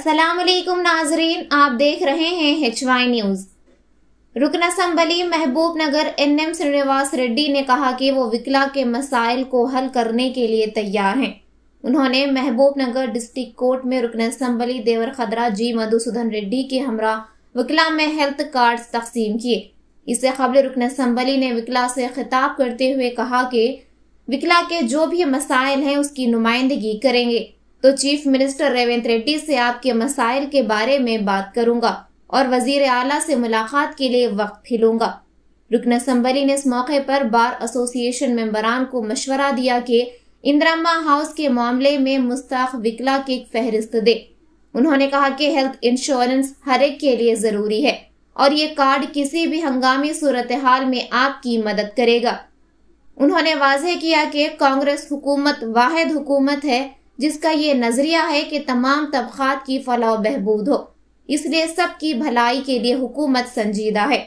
अस्सलामुअलैकुम नाजरीन, आप देख रहे हैं HY न्यूज। रुकन असम्बली महबूब नगर NM श्रीनिवास रेड्डी ने कहा कि वो विकला के मसाइल को हल करने के लिए तैयार हैं। उन्होंने महबूब नगर डिस्ट्रिक्ट कोर्ट में रुकन असम्बली देवर खदरा जी मधुसूदन रेड्डी के हमरा विकला में हेल्थ कार्ड तकसीम किए। इससे कबल रुकन असम्बली ने विकला से खिताब करते हुए कहा कि विकला के जो भी मसाइल हैं उसकी नुमाइंदगी करेंगे तो चीफ मिनिस्टर रेवंत रेड्डी से आपके मसाइल के बारे में बात करूंगा और वजीर आला से मुलाकात के लिए वक्त भी लूंगा। रुकन असम्बली ने इस मौके पर बार एसोसिएशन मेंबरान को मशवरा दिया कि इंदिरम्मा हाउस के मामले में मुस्तहक विकला की एक फहरिस्त दे। उन्होंने कहा कि हेल्थ इंश्योरेंस हर एक के लिए जरूरी है और ये कार्ड किसी भी हंगामी सूरत हाल में आपकी मदद करेगा। उन्होंने वाज़ेह किया कि कांग्रेस हुकूमत वाहिद हुकूमत है जिसका ये नजरिया है कि तमाम तबकात की फलाह बहबूद हो, इसलिए सबकी भलाई के लिए हुकूमत संजीदा है।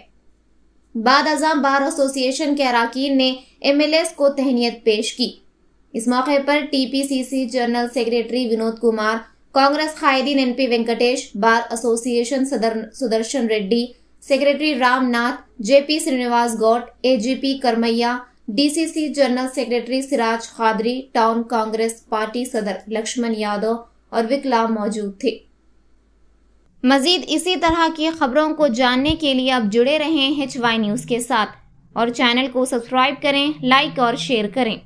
बाद अज़ाम बार एसोसिएशन के अराकीन ने MLAs को तहनीत पेश की। इस मौके पर TPCC general secretary Vinod Kumar, Congress कायदीन NP वेंकटेश, बार एसोसिएशन सदर Sudarshan Reddy, secretary Ramnath, JP Srinivas Goud, AGP Karamaiah, DCC general secretary Siraj Khadri, town Congress party सदर लक्ष्मण यादव और विकला मौजूद थे। मजीद इसी तरह की खबरों को जानने के लिए आप जुड़े रहें HY न्यूज के साथ और चैनल को सब्सक्राइब करें, लाइक और शेयर करें।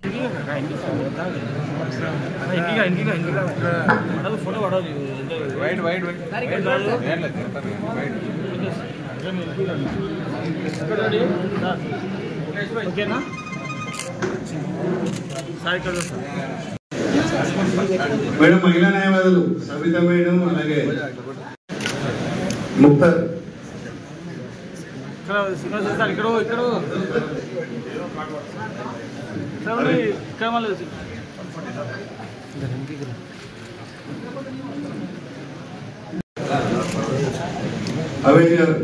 మేడం మహిళా న్యాయవాదులు సబిత మేడం అలాగే ముక్తర్ అవేజ్ గారు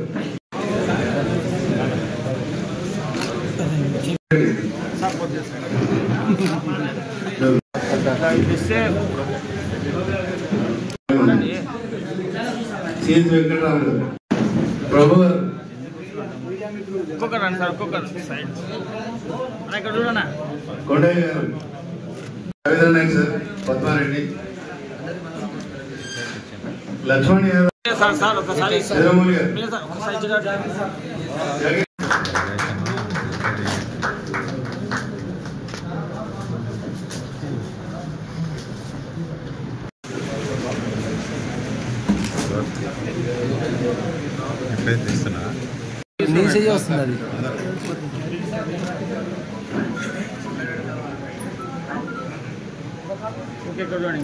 सीएस वेंकटरामन प्रभु कोकरन सर कोकर साइड अरे ఇక్కడ చూడనా కొండయ్య గారు Ravindra Nayak sir Padma Reddy Laxman Yadav sir sir ఒకసారి చంద్రమౌళి గారు మీరు సార్ ఒకసారి చూడండి नीचे వస్తుంది ఓకే ఇక్కడ చూడండి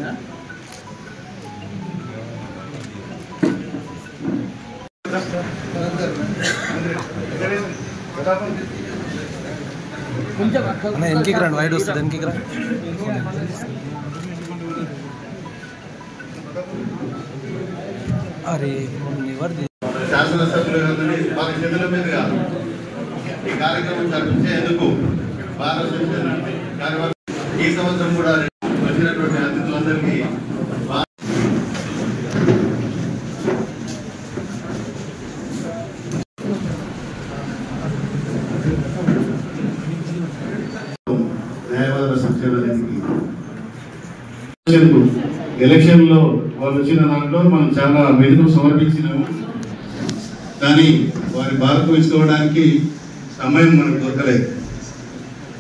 అన్న ఎన్కి గ్రాండ్ వైడ్ వస్తుంది ఎన్కి గ్రాండ్ అరే ఎవరిది శాసనసభ్యులందరినీ వారి చేతుల మీదుగా ఈ కార్యక్రమం జరిపించేందుకు ఈ సంవత్సరం కూడా వచ్చినటువంటి అతిథులందరికీ న్యాయవాదుల సంక్షేమ నిధికి ఎలక్షన్ లో వాళ్ళు వచ్చిన దాంట్లో మనం చాలా మెరుగులు సమర్పించినాము. కానీ వారి భారత తీసుకోవడానికి సమయం మనకు దొరకలేదు.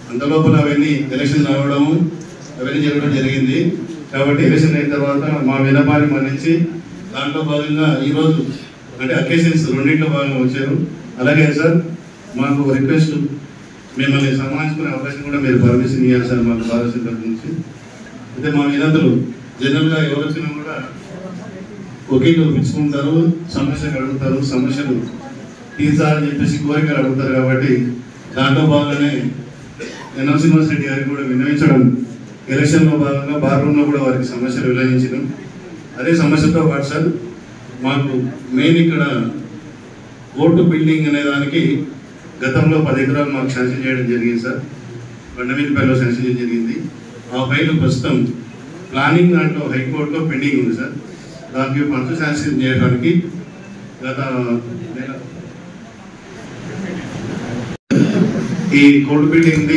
అంతలోపల అవన్నీ ఎలక్షన్ రావడము అవన్నీ జరగడం జరిగింది. కాబట్టి ఎలక్షన్ అయిన తర్వాత మా విన్నపాన్ని మన్నించి దాంట్లో భాగంగా ఈరోజు అంటే అకేషన్స్ రెండింటిలో భాగంగా వచ్చారు. అలాగే సార్ మాకు రిక్వెస్ట్, మిమ్మల్ని సన్మానించుకునే అవకాశం కూడా మీరు పర్మిషన్ ఇవ్వాలి సార్ మాకు భారత తరఫు నుంచి. అయితే మా వినంతులు జనరల్గా ఎవరు వచ్చినా కూడా ఒకే పిలుచుకుంటారు, సమస్యలు అడుగుతారు, సమస్యలు తీర్చాలని చెప్పేసి కోరికలు అడుగుతారు. కాబట్టి దాంట్లో భాగంగానే NM శ్రీనివాస్ రెడ్డి గారికి కూడా విన్నవించడం, ఎలక్షన్లో భాగంగా బార్ రూమ్లో కూడా వారికి సమస్యలు విలయించడం. అదే సమస్యతో పాటు సార్ మాకు మెయిన్ ఇక్కడ కోర్టు బిల్డింగ్ అనే దానికి గతంలో 10 ఎకరాలు మాకు శాంక్షన్ చేయడం జరిగింది సార్. బండమీదపల్లిలో శాంక్షన్ చేయడం జరిగింది. ఆ ఫైల్ ప్రస్తుతం ప్లానింగ్ దాంట్లో హైకోర్టులో పెండింగ్ ఉంది సార్. దానికి మంచు శాంక్షన్ చేయడానికి గత ఈ కోర్టు బిల్డింగ్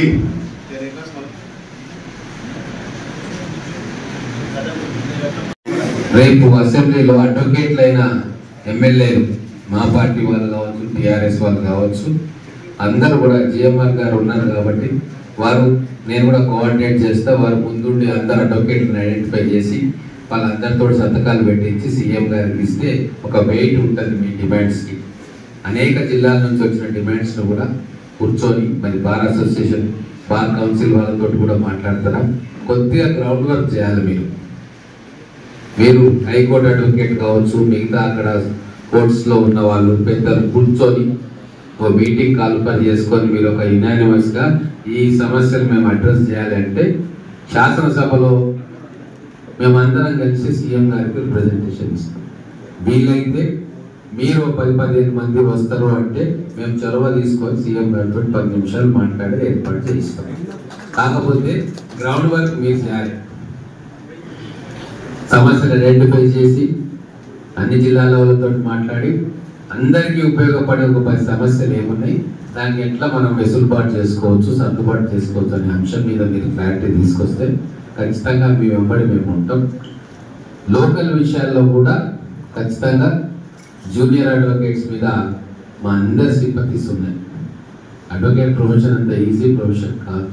రేపు అసెంబ్లీలో అడ్వకేట్లైన ఎమ్మెల్యేలు మా పార్టీ వాళ్ళు కావచ్చు, టీఆర్ఎస్ వాళ్ళు కావచ్చు, అందరూ కూడా జిఎంఆర్ గారు ఉన్నారు కాబట్టి వారు నేను కూడా కోఆర్డినేట్ చేస్తా. వారు ముందుండి అందరు అడ్వకేట్లను ఐడెంటిఫై చేసి వాళ్ళందరితో సంతకాలు పెట్టించి సీఎం గారికి ఇస్తే ఒక వెయిట్ ఉంటుంది మీ డిమాండ్స్కి. అనేక జిల్లాల నుంచి వచ్చిన డిమాండ్స్ను కూడా కూర్చొని మరి బార్ అసోసియేషన్, బార్ కౌన్సిల్ వాళ్ళతో కూడా మాట్లాడతారా, కొద్దిగా గ్రౌండ్ వర్క్ చేయాలి. మీరు హైకోర్టు అడ్వకేట్ కావచ్చు, మిగతా అక్కడ కోర్ట్స్లో ఉన్న వాళ్ళు పెద్దలు కూర్చొని ఒక మీటింగ్ కాల్పర్ చేసుకొని మీరు ఒక యునానిమస్గా ఈ సమస్యలు మేము అడ్రస్ చేయాలి అంటే శాసనసభలో మేమందరం కలిసి సీఎం గారికి ప్రజెంటేషన్ ఇస్తాం. వీలైతే మీరు 10-15 మంది వస్తారు అంటే మేము చొరవ తీసుకొని సీఎం గారితో 10 నిమిషాలు మాట్లాడి ఏర్పాటు చేయిస్తాం. కాకపోతే గ్రౌండ్ వర్క్ మీరు చేయాలి. సమస్యలు ఐడెంటిఫై చేసి అన్ని జిల్లాల వాళ్ళతో మాట్లాడి అందరికీ ఉపయోగపడే ఒక 10 సమస్యలు ఏమున్నాయి, దాన్ని ఎట్లా మనం వెసులుబాటు చేసుకోవచ్చు, సర్దుబాటు చేసుకోవచ్చు అనే అంశం మీద మీరు క్లారిటీ తీసుకొస్తే ఖచ్చితంగా మీ వెంబడి మేము ఉంటాం. లోకల్ విషయాల్లో కూడా ఖచ్చితంగా జూనియర్ అడ్వకేట్స్ మీద మా అందరి సింపతీస్ ఉన్నాయి. అడ్వకేట్ ప్రొఫెషన్ అంత ఈజీ ప్రొఫెషన్ కాదు.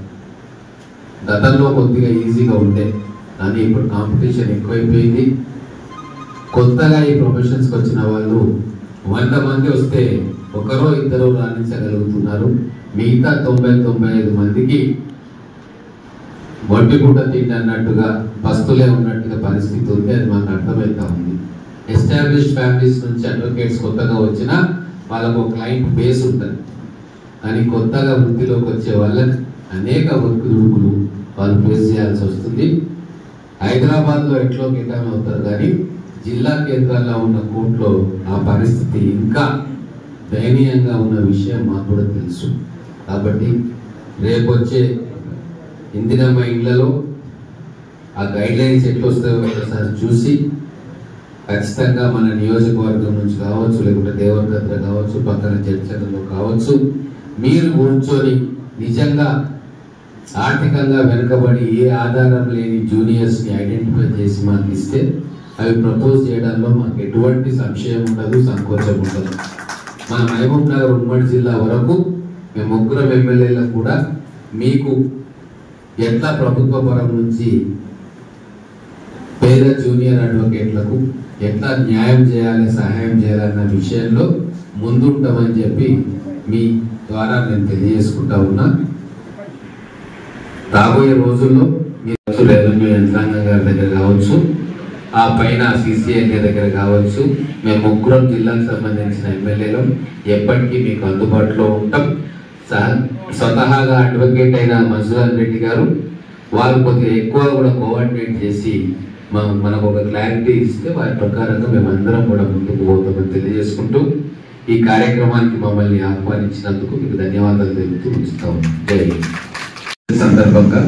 గతంలో కొద్దిగా ఈజీగా ఉండే, కానీ ఇప్పుడు కాంపిటీషన్ ఎక్కువైపోయింది. కొత్తగా ఈ ప్రొఫెషన్స్కి వచ్చిన వాళ్ళు 100 మంది వస్తే ఒకరో ఇద్దరు రాణించగలుగుతున్నారు. మిగతా 90-95 మందికి వడ్డీ పూట తిండి అన్నట్టుగా బస్తులే ఉన్నట్టుగా పరిస్థితి ఉంది. అది మాకు అర్థమవుతా ఉంది. ఎస్టాబ్లిష్డ్ ఫ్యామిలీస్ నుంచి అడ్వకేట్స్ కొత్తగా వచ్చినా వాళ్ళకు క్లయింట్ బేస్ ఉంటుంది, కానీ కొత్తగా వృత్తిలోకి వచ్చే వాళ్ళకి అనేక ఒత్తిడులు వాళ్ళు ఫేస్ చేయాల్సి వస్తుంది. హైదరాబాద్లో ఎట్లో కేటాయం అవుతారు, కానీ జిల్లా కేంద్రాల్లో ఉన్న కోర్టులో ఆ పరిస్థితి ఇంకా దయనీయంగా ఉన్న విషయం మాకు కూడా తెలుసు. కాబట్టి రేపు వచ్చే ఇందిరమ్మ ఇళ్లలో ఆ గైడ్లైన్స్ ఎట్లా వస్తాయో ఒకసారి చూసి ఖచ్చితంగా మన నియోజకవర్గం నుంచి కావచ్చు, లేకుంటే దేవరగద్ర కావచ్చు, పక్కన చర్చలలో కావచ్చు, మీరు కూర్చొని నిజంగా ఆర్థికంగా వెనుకబడి ఏ ఆధారం లేని జూనియర్స్ని ఐడెంటిఫై చేసి మాకు ఇస్తే అవి ప్రపోజ్ చేయడంలో మాకు ఎటువంటి సంశయం ఉండదు, సంకోచం ఉండదు. మన మహబూబ్ నగర్ ఉమ్మడి జిల్లా వరకు మేము 3 ఎమ్మెల్యేలకు కూడా మీకు ఎట్లా ప్రభుత్వ పరం నుంచి పేద జూనియర్ అడ్వకేట్లకు ఎట్లా న్యాయం చేయాలి, సహాయం చేయాలన్న విషయంలో ముందుంటామని చెప్పి మీ ద్వారా నేను తెలియజేసుకుంటా ఉన్నా. రాబోయే రోజుల్లో మీరు రెవెన్యూ యంత్రాంగం గారి దగ్గర కావచ్చు, ఆ పైన CCIA దగ్గర కావచ్చు, మేము 3 జిల్లాకు సంబంధించిన ఎమ్మెల్యేలు ఎప్పటికీ మీకు అందుబాటులో ఉంటాం. స్వతహాగా అడ్వకేట్ అయిన మన్సూర్ రెడ్డి గారు వారు కొద్దిగా ఎక్కువ కూడా కోఆర్డినేట్ చేసి మనకు ఒక క్లారిటీ ఇస్తే వారి ప్రకారంగా మేమందరం కూడా ముందుకు పోతామని తెలియజేసుకుంటూ ఈ కార్యక్రమానికి మమ్మల్ని ఆహ్వానించినందుకు మీకు ధన్యవాదాలు తెలుపుతూ ఉంచుతాం. జై సందర్భంగా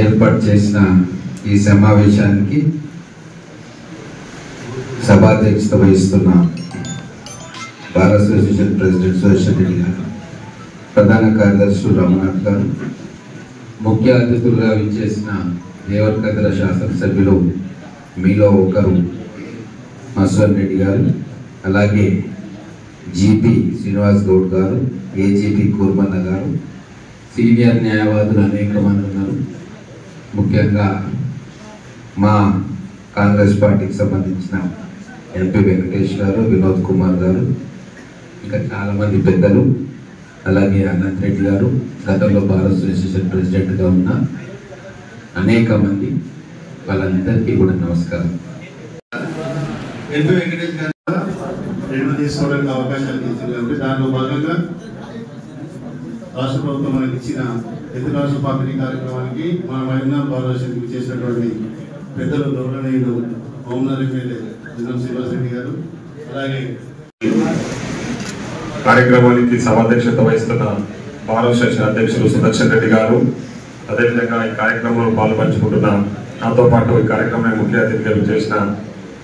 ఏర్పాటు చేసిన ఈ సమావేశానికి సభాధ్యక్షత వహిస్తున్న bar association president Sudarshan Reddy గారు, ప్రధాన కార్యదర్శి రమణాథ్ గారు, ముఖ్య అతిథులుగా విచ్చేసిన దేవరగద్ర శాసనసభ్యులు మీలో ఒకరు మన్సూర్ రెడ్డి గారు, అలాగే జీపీ శ్రీనివాస్ గౌడ్ గారు, AGP కూర్మన్న గారు, సీనియర్ న్యాయవాదులు అనేక మంది ఉన్నారు. ముఖ్యంగా మా కాంగ్రెస్ పార్టీకి సంబంధించిన MP వెంకటేష్ గారు, వినోద్ కుమార్ గారు, ఇంకా చాలామంది పెద్దలు, అలాగే అనంత్ రెడ్డి గారు, గతంలో బార్ అసోసియేషన్ ప్రెసిడెంట్గా ఉన్న అనేక మంది, వాళ్ళందరికీ కూడా నమస్కారం. MP వెంకటేష్ గారు నిర్ణయం తీసుకోవడానికి అవకాశాలు ఇచ్చింది కాబట్టి దానిలో భాగంగా రాష్ట్ర ప్రభుత్వం మనకి ఇచ్చిన ఎత్తు రాష్ట్ర పంపిణీ కార్యక్రమానికి మన మహబూబ్నగర్ బార్ అసోసియేషన్కి చేసినటువంటి పెద్దలు గౌరవనీయులు మహబూబ్నగర్ ఎమ్మెల్యే జిల్లం శ్రీనివాసరెడ్డి గారు, అలాగే కార్యక్రమానికి సభాధ్యక్షత వహిస్తున్న బార్ అసోసియేషన్ అధ్యక్షులు సుదర్శన్ రెడ్డి గారు, అదేవిధంగా ఈ కార్యక్రమంలో పాల్పంచుకుంటున్న నాతో పాటు ఈ కార్యక్రమానికి ముఖ్య అతిథిగా చేసిన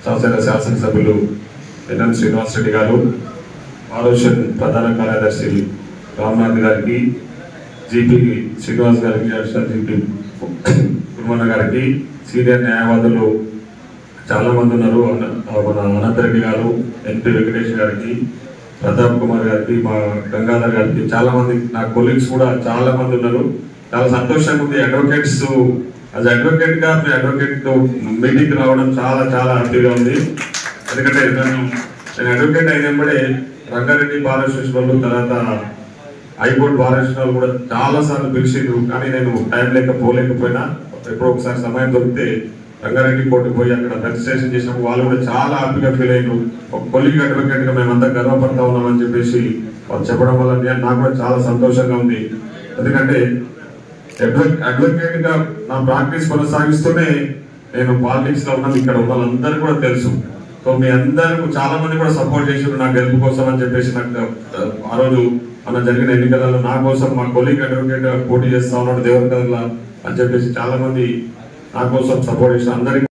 శాసనసభ్యులు ఎన్ఎం శ్రీనివాస్ రెడ్డి గారు, ఆరోషన్ ప్రధాన కార్యదర్శి రామ్నాథ్ గారికి, జీపీ శ్రీనివాస్ గారికి, అడిషనల్ జీపీ కుర్మన్న గారికి, సీనియర్ న్యాయవాదులు చాలా మంది ఉన్నారు. మన అనంతరెడ్డి గారు, ఎన్పి వెంకటేష్ గారికి, ప్రతాప్ కుమార్ గారికి, మా గంగాధర్ గారికి, చాలా మంది నా కొలీగ్స్ కూడా చాలా మంది ఉన్నారు. చాలా సంతోషంగా ఉంది. అడ్వకేట్స్ యాజ్ అడ్వకేట్ గా మీ అడ్వకేట్ మీటింగ్ రావడం చాలా చాలా హ్యాపీగా ఉంది. ఎందుకంటే నేను అడ్వకేట్ అయినప్పుడే రంగారెడ్డి బార్ అసోసియేషన్ వాళ్ళు, తర్వాత హైకోర్టు బార్ అసోసియేషన్ వాళ్ళు కూడా చాలా సార్లు పిలిచిండ్రు. కానీ నేను టైం పోలేకపోయినా ఎప్పుడో ఒకసారి సమయం దొరికితే రంగారెడ్డి కోర్టుకు పోయి అక్కడ రిజిస్ట్రేషన్ చేసినప్పుడు వాళ్ళు కూడా చాలా హ్యాపీగా ఫీల్ అయ్యారు. ఒక కొలీగ్ అడ్వకేట్ గా మేమంతా గర్వపడతా ఉన్నామని చెప్పేసి వాళ్ళు చెప్పడం వల్ల నాకు కూడా చాలా సంతోషంగా ఉంది. ఎందుకంటే అడ్వకేట్ గా నా ప్రాక్టీస్ కొనసాగిస్తూనే నేను పాలిటిక్స్ లో ఉన్నాను. ఇక్కడ ఉన్న వాళ్ళందరూ కూడా తెలుసు. సో మీ అందరూ చాలా మంది కూడా సపోర్ట్ చేసారు నా గెలుపు కోసం అని చెప్పేసి. నాకు ఆ రోజు మన జరిగిన ఎన్నికలలో నా కోసం మా కొలీగ్ అడ్వకేట్ పోటీ చేస్తా ఉన్నాడు దేవరకర్ల అని చెప్పేసి చాలా మంది నా కోసం సపోర్ట్ చేసిన అందరికీ